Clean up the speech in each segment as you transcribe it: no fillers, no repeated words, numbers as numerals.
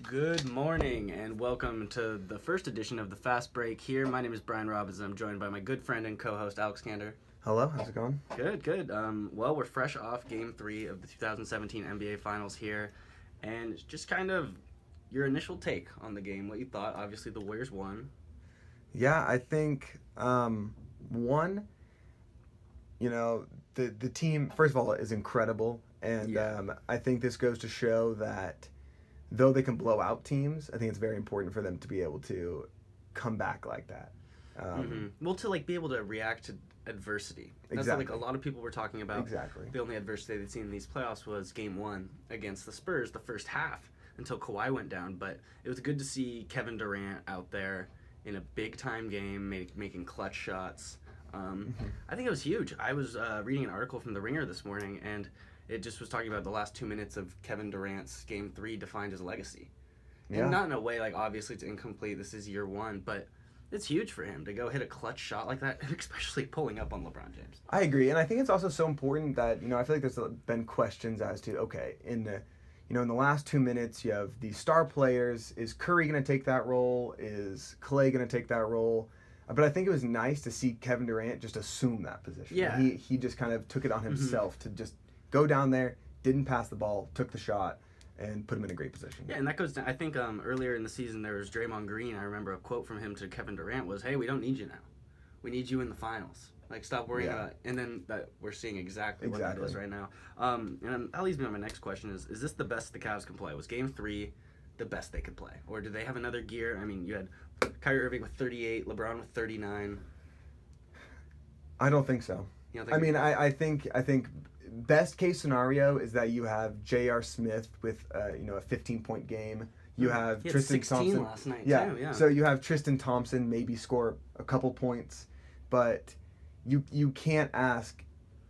Good morning and welcome to the first edition of the Fastbreak here. My name is Brian Robbins and I'm joined by my good friend and co-host Alex Kanter. Hello, how's it going? Good. Well, we're fresh off Game 3 of the 2017 NBA Finals here, and just kind of your initial take on the game, what you thought. Obviously, the Warriors won. Yeah, I think one, the team first of all is incredible, and I think this goes to show that though they can blow out teams, I think it's very important for them to be able to come back like that. Well, to be able to react to adversity. That's Exactly. a lot of people were talking about. Exactly. The only adversity they'd seen in these playoffs was Game 1 against the Spurs, the first half, until Kawhi went down. But it was good to see Kevin Durant out there in a big-time game, making clutch shots. I think it was huge. I was reading an article from The Ringer this morning, and it just was talking about the last 2 minutes of Kevin Durant's Game 3 defined his legacy. Yeah. And not in a way, obviously it's incomplete, this is year 1, but it's huge for him to go hit a clutch shot like that, and especially pulling up on LeBron James. I agree, and I think it's also so important that I feel like there's been questions as to in the last 2 minutes you have these star players. Is Curry going to take that role? Is Clay going to take that role? But I think it was nice to see Kevin Durant just assume that position. Yeah. He just kind of took it on himself to just go down there, didn't pass the ball, took the shot, and put him in a great position. Yeah, and that goes down. I think earlier in the season there was Draymond Green. I remember a quote from him to Kevin Durant was, "Hey, we don't need you now. We need you in the finals. Stop worrying about it." And then that we're seeing exactly what that is right now. And that leads me to my next question is this the best the Cavs can play? Was Game 3 the best they could play? Or do they have another gear? I mean, you had Kyrie Irving with 38, LeBron with 39. I don't think so. I think best case scenario is that you have J.R. Smith with a 15-point game. You have Tristan 16 Thompson last night too. Yeah. So you have Tristan Thompson maybe score a couple points, but you can't ask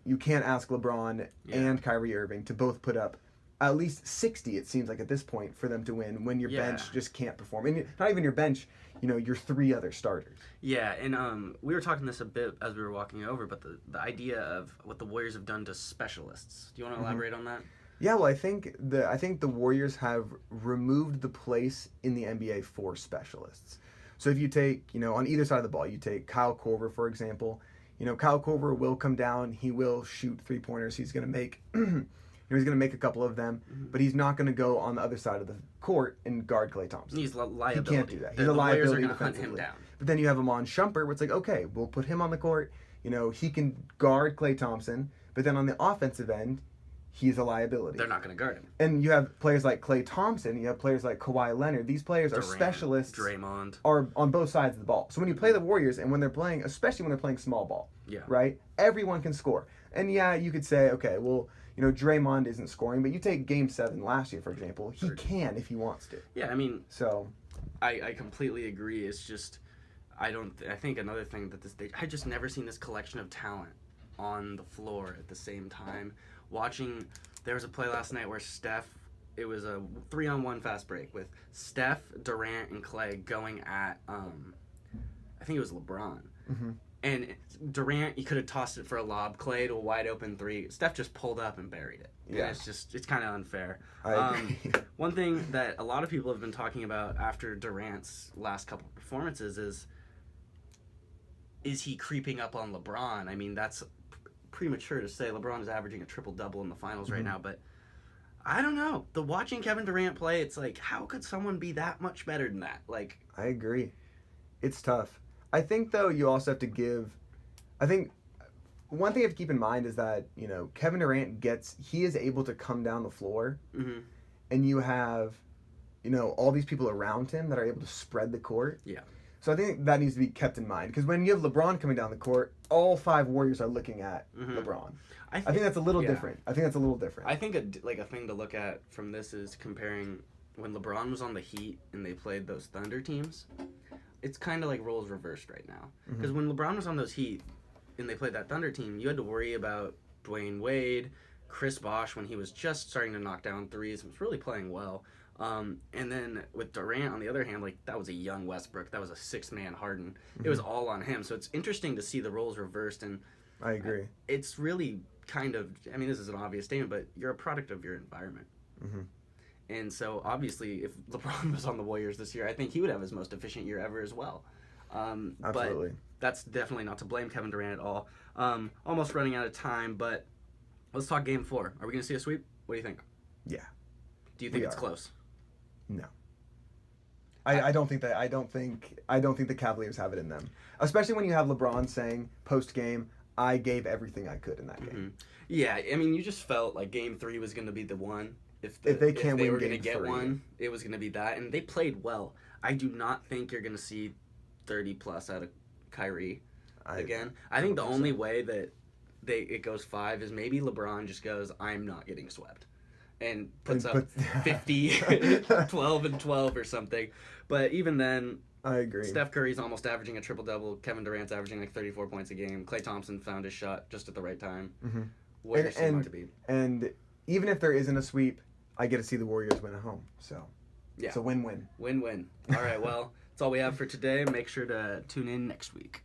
LeBron and Kyrie Irving to both put up at least 60. It seems like at this point for them to win when your bench just can't perform, and not even your bench. Your 3 other starters. Yeah, and we were talking this a bit as we were walking over, but the idea of what the Warriors have done to specialists. Do you want to elaborate on that? Yeah, well, I think the Warriors have removed the place in the NBA for specialists. So if you take, on either side of the ball, you take Kyle Korver, for example. Kyle Korver will come down. He will shoot 3-pointers. He's going to make he's going to make a couple of them, but he's not going to go on the other side of the court and guard Klay Thompson. He's a liability. He can't do that. He's the a liability Warriors are gonna defensively. hunt him down. But then you have Amon Shumpert, where it's like, okay, we'll put him on the court. He can guard Klay Thompson, but then on the offensive end, he's a liability. They're not going to guard him. And you have players like Klay Thompson. You have players like Kawhi Leonard. These players are specialists. Draymond. Are on both sides of the ball. So when you play the Warriors, and when they're playing, especially when they're playing small ball, right? Everyone can score. And yeah, you could say, okay, well, Draymond isn't scoring, but you take Game 7 last year, for example, he can if he wants to. Yeah, I mean, so I completely agree. It's just I think another thing that I just never seen this collection of talent on the floor at the same time. There was a play last night where it was a 3-on-1 fast break with Steph, Durant, and Clay going at I think it was LeBron. Mm-hmm. And Durant, he could have tossed it for a lob. Clay to a wide open 3. Steph just pulled up and buried it. Yeah. And it's kind of unfair. I agree. One thing that a lot of people have been talking about after Durant's last couple of performances is he creeping up on LeBron? I mean, that's premature to say. LeBron is averaging a triple-double in the finals right now, but I don't know. Watching Kevin Durant play, it's like, how could someone be that much better than that? I agree. It's tough. I think, though, you also have to give... I think one thing you have to keep in mind is that, Kevin Durant he is able to come down the floor, and you have, all these people around him that are able to spread the court. Yeah. So I think that needs to be kept in mind. Because when you have LeBron coming down the court, all 5 Warriors are looking at LeBron. I think that's a little different. I think a thing to look at from this is comparing when LeBron was on the Heat and they played those Thunder teams. It's kind of like roles reversed right now. Because when LeBron was on those Heat and they played that Thunder team, you had to worry about Dwayne Wade, Chris Bosh when he was just starting to knock down threes and was really playing well. And then with Durant, on the other hand, that was a young Westbrook. That was a 6-man Harden. It was all on him. So it's interesting to see the roles reversed. And I agree. It's really kind of, this is an obvious statement, but you're a product of your environment. And so, obviously, if LeBron was on the Warriors this year, I think he would have his most efficient year ever as well. Absolutely. But that's definitely not to blame Kevin Durant at all. Almost running out of time, but let's talk Game 4. Are we going to see a sweep? What do you think? Yeah. Do you think it's close? No. I don't think that. I don't think the Cavaliers have it in them. Especially when you have LeBron saying post game, "I gave everything I could in that game." Mm-hmm. Yeah, I mean, you just felt like Game 3 was going to be the one. If they were going to get one, it was going to be that, and they played well. I do not think you're going to see 30 plus out of Kyrie again. I think the only way that it goes 5 is maybe LeBron just goes, "I'm not getting swept," and puts up 50, 12 and 12 or something. But even then, I agree. Steph Curry's almost averaging a triple-double. Kevin Durant's averaging like 34 points a game. Klay Thompson found his shot just at the right time. Mm-hmm. Warriors seem hard to beat. And even if there isn't a sweep, I get to see the Warriors win at home. So yeah, it's a win-win. Win-win. All right, well, that's all we have for today. Make sure to tune in next week.